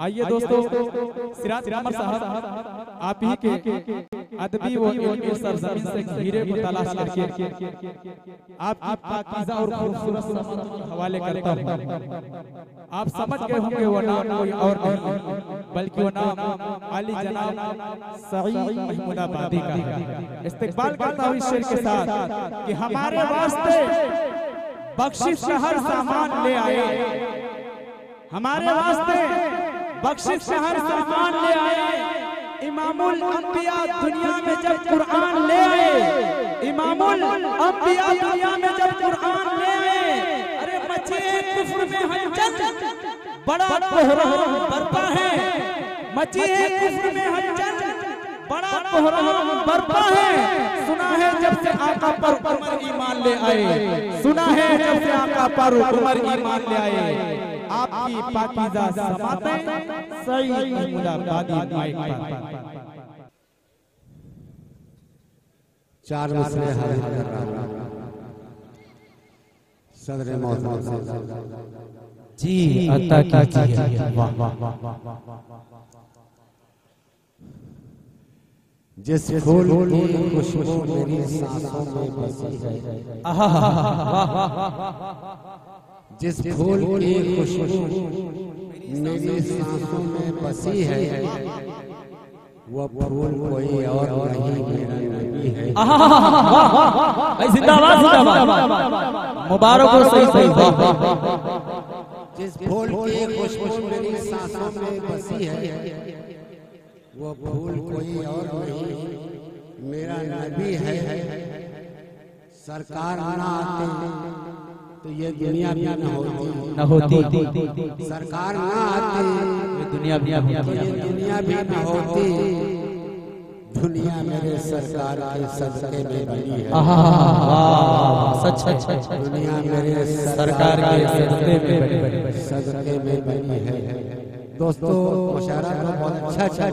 आइए दोस्तों, सिराज कमर साहब आप ही के अदबी व इल्मी सरजमीन से हीरे को तलाश करके आपकी पाकीज़ा और खूबसूरत समात के हवाले करता हूँ। आप समझ गए होंगे वो नाम कोई और नहीं बल्कि वो नाम अली जनाब सईद महमूदाबादी का है। इस्तिकबाल करता हूँ इस शेर के साथ कि हमारे वास्ते बख्शिश का हर सामान ले आए, हमारे वास्ते बख्शिश का हर सामान ले आए। इमामुल अंबिया दुनिया में जब कुरान ले आए, इमामुल अंबिया दुनिया में जब कुरान ले आए, अरे मचे कुफ्र में हलचल, बड़ा कोहराम बरपा है। मचे कुफ्र में हलचल, बड़ा कोहराम बरपा है। सुना है जब से आका पर उमर ईमान ले आए, सुना है जब से आका पर उमर ईमान ले आए। आपकी पाकीज़ा समातें सईद महमूदाबादी माइक पर। चार मसले हल कर रहा हूं सदर मौजूद जी अता कीजिए। वाह वाह वाह। जिस फूल की खुशबू मेरी सांसों में बसी है, जिस फूल की खुशबू मेरी सांसों में बसी है, वो फूल कोई और नहीं मेरा नबी है। जिंदाबाद जिंदाबाद, मुबारक हो। सही सही। जिस फूल की खुशबू मेरी सांसों में बसी है, वो फूल कोई और नहीं मेरा नबी है। सरकार ना आते तो ये दुनिया भी न होती, सरकार ना आती ये दुनिया भी न होती। दुनिया मेरे सरकार के सदके में बनी है। सच सच। दुनिया मेरे सरकार के सदके में बनी है। दोस्तों मुशायरा तो बहुत अच्छा है,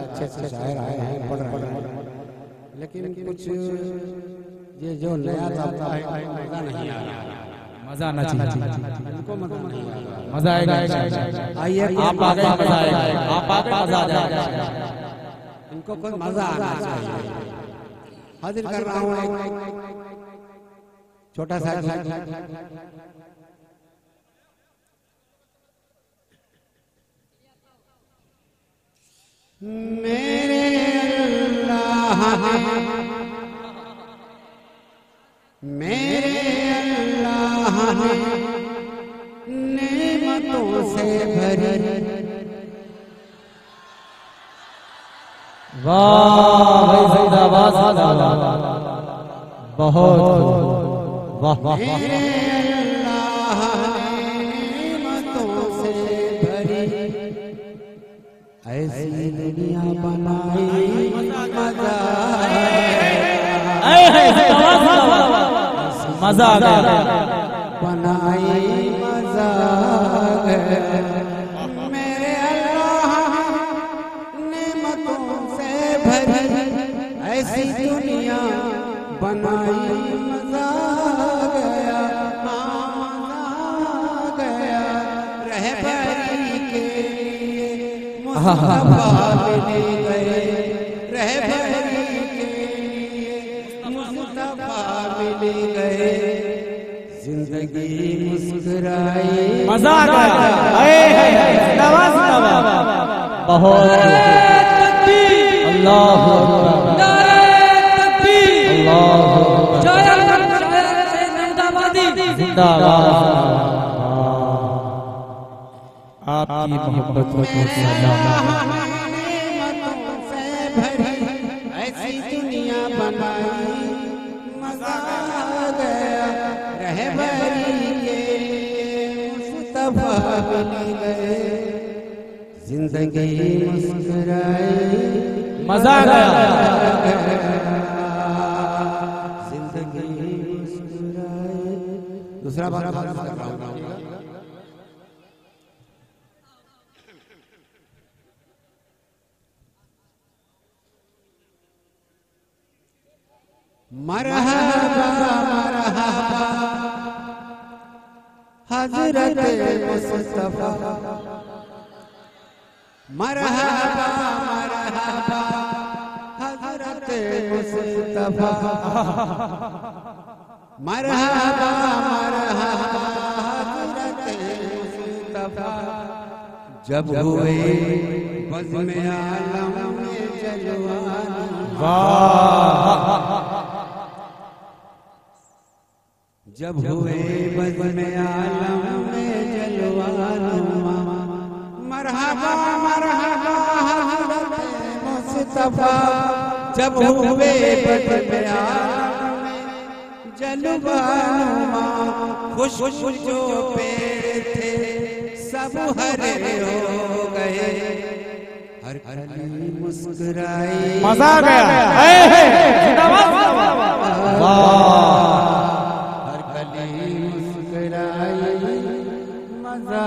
अच्छे शायर आए हैं, पढ़ रहे हैं, लेकिन कुछ ये जो नया तबका है मजा नहीं आ रहा। मजा आना चाहिए, इनको मजा नहीं आ रहा। मजा आएगा। आइए आप आ गए, मजा आएगा। आप आ गए, मजा आ जाएगा। इनको कोई मजा आना चाहिए। हाजिर कर रहा हूँ एक छोटा सा मेरे अल्लाह मेरे अल्लाह नेमतों से भरी। वाह जिंदाबाद जिंदाबाद, बहुत वाह वाह। मेरे अल्लाह नेमतों से भरी, ऐसी दुनिया बनाई मजा मजा आ गया, बनाई मजा मेरे अल्लाह नेमतों से भरी, ऐसी दुनिया बनाई मजा गया, मजा गया। रहबरी के मुस्तफा मिल गए, रहबरी के मुस्तफा मिल गए। जिंदगी मुस्कुराई, मजा आ गया। जिंदाबाद जिंदाबाद, बहुत अल्लाह जिंदाबाद। आपकी मोहब्बत को सलाम। ऐसी दुनिया बनाई मजा गया, रहबरी के मुस्तफा मिल गए। जिंदगी मुस्कुराई, मजा आ गया। जिंदगी मुस्कुराई। दूसरा बार कर रहा हूं। मरहबा मरहबा हजरत मुस्तफा, मरहबा मरहबा हजरत मुस्तफा, मरहबा मरहबा हजरत मुस्तफा, जब हुए बज़्म आलम में जलवान। जब हुए बज़्म आलम में जलवान, मरहबा मरहबा हज़रत मुस्तफा, जब हुए बज़्म आलम में जलवान। खुश जो पेड़ थे सब हरे हो गए, हर कली मुस्कुराई। मजा आ गया। हर कली मुस्कुराई, मजा आ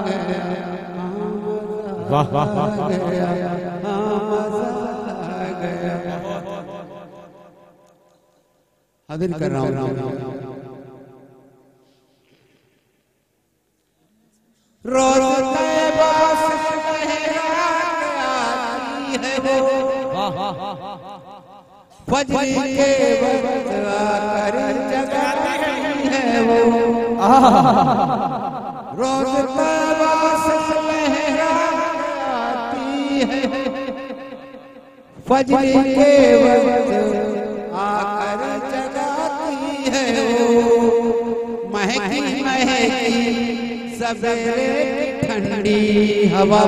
गया। वाह वाह वाह, मजा आ गया। हाजिर कर रहा हूँ। रोज तैबा से लहरात आती है वो, फजर के वक्त आकर जगाती है वो। रोज तैबा से लहरात आती है, फजर के वक्त आकर जगाती है वो। महकी महकी सवेरे ठंडी हवा,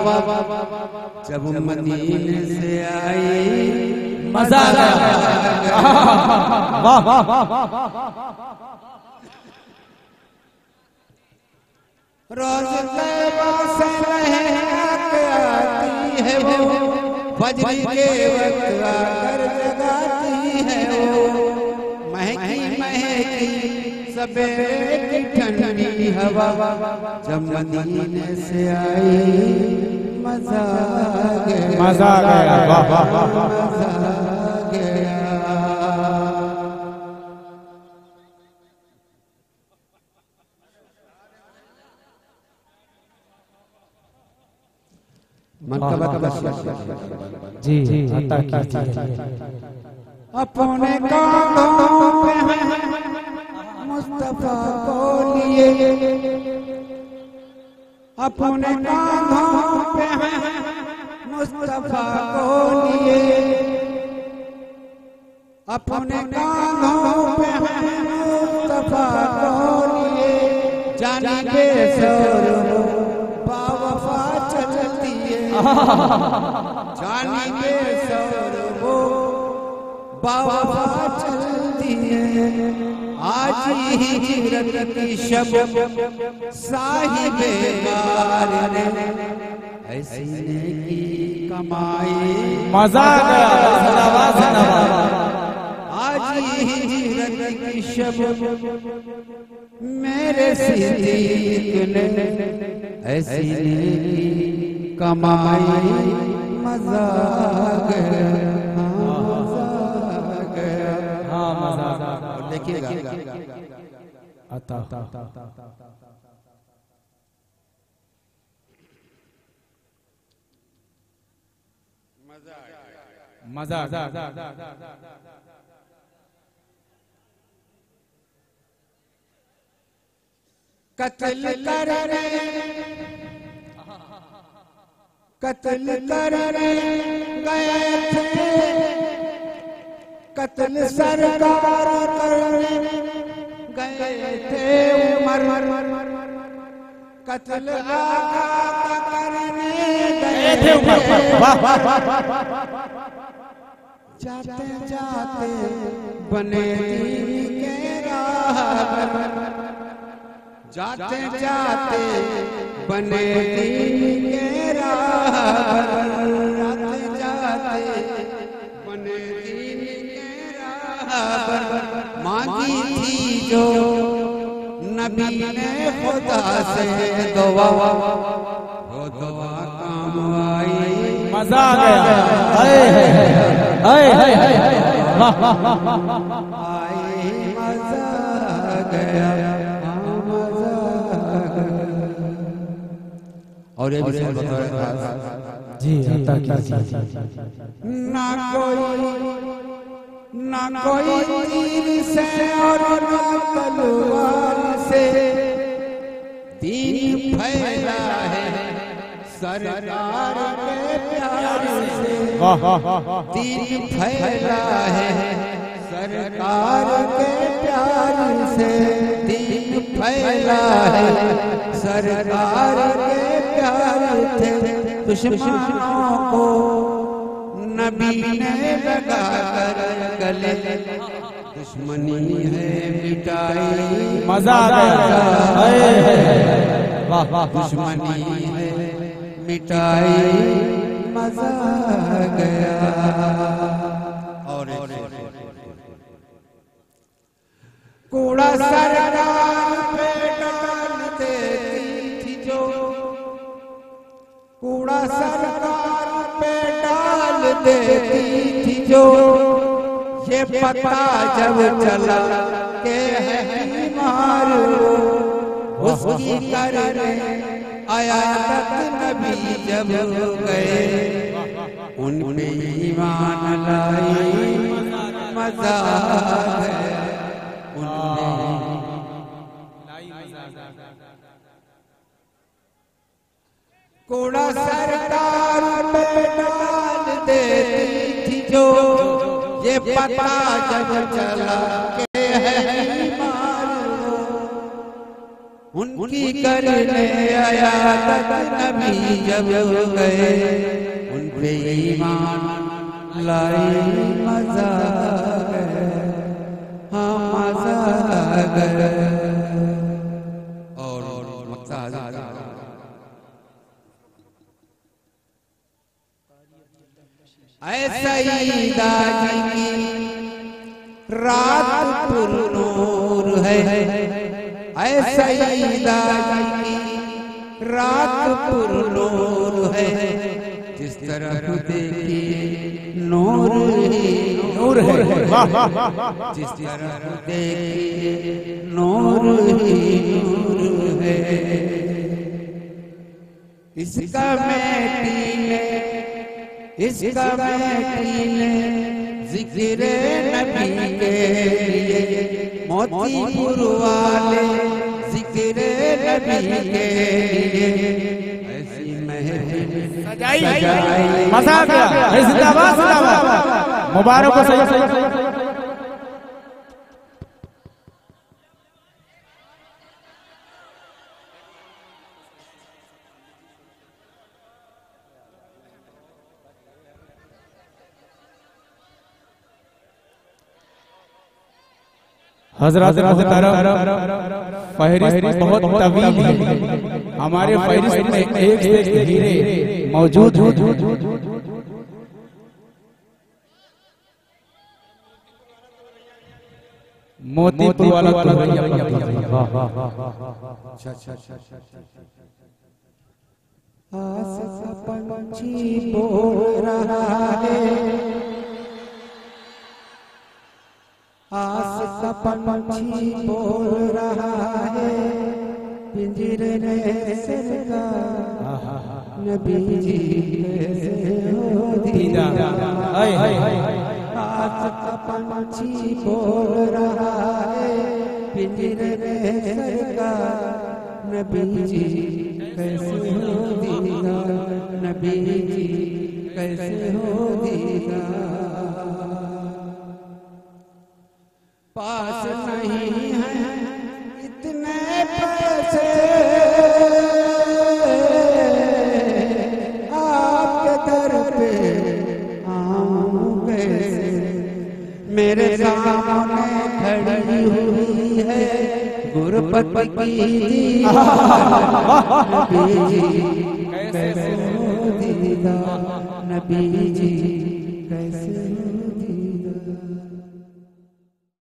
जब मदीने से आई मजा आ गया। वाह वाह वाह, रोज तैबा से लहरात आती है वो, फजर के वक्त आकर जगाती है वो। महकी महकी सवेरे की ठंडी हवा, जब मदीने से आई मजा आ गया। मजा आ गया। वाह वाह वाह, मजा आ गया। मनकबत जी अता कीजिए। अपने कांधों पे मुस्तफा को लिए, अपने कांधों पे मुस्तफा को लिए, अपने कांधों पे मुस्तफा को लिए। जानी बेसर बावफा चलती है, जानी बेसर वो बावफा चलती है। आज ही हिजरत की शब साहिबे कार ने ऐसी नेकी कमाई। मजा आ गया। आज ही हिजरत की शब मेरे सिद्दीक ने ऐसी नेकी कमाई। मजा आ गया। हाँ मजा आ गया। देखिएगा अता मजा आ गया। कत्ल करने गए थे, कत्ल सरकार करने गए थे उमर। कत्ल आका करने गए थे उमर। जाते जाते बने दीन के राहबर, जाते जाते बने दीन के राहबर। जाते जाते बने दीन के राहबर। मांगी थी जो नबी ने खुदा से दुआ, वो दुआ काम आई। मजा आ गया। हाय हाय हाय हाय, वाह वाह वाह, आई मजा आ गया। और ये विषय बताया जी अता कीजिए। ना कोई तीर से और ना तलवार से दीन फैला है सरकार के प्यार से। दीन फैला है सरकार के प्यार से। दीन फैला है सरकार के प्यार से। दुश्मनों को नबी ने लगा कर गले दुश्मनी है मिटाई। मजा आ गया। वाह वाह। दुश्मनी है मिटाई मजा आ गया। और कूड़ा सरकार पे डाल देती थी जो। कूड़ा सरकार पे डाल देती थी जो। ये पता जब चला के है बीमार उसकी करने आया नबी जब गए उन पे ईमान लाई मजा है। कूड़ा सरकार पे डाल देती थी जो। ये पता जब चला के है बीमार उनकी करने आया नबी जब गए उन पे ईमान लाई मजा गए। हाँ मजा गए। और मकसद ऐसा ही दाजी की रात पुरनूर है। ऐसा ही दाजी की रात पुरनूर है। जिस तरफ देखिए नूर ही नूर है। जिस तरफ देखिए नूर ही नूर है। इसका बेटी ने जिक्र नबी के लिए मोतीपुर वाले जिक्र नबी के लिए ऐसी महफिल सजाई। मजा आ गया। जिंदाबाद जिंदाबाद। मुबारक हो। सही सही। हज़रात मोहतरम फहरिस्त बहुत तवील है। हमारे फहरिस्त में एक से एक हीरे मौजूद हैं। मोतीपुर वाला तो भैया पंछी बोल रहा है। आस का पंछी बोल रहा है। पिंजरे से नबी जी कैसे हो दीदा। आस का पंछी बोल रहा है। पिंजरे से नबी जी कैसे हो दीदा। नबी जी कैसे हो दीदा। पास नहीं है इतने पैसे आपके दर पे आऊं कैसे। मेरे सामने खड़ी हुई है गुरबत की नबी जी कैसे हो दीदा। नबी जी कैसे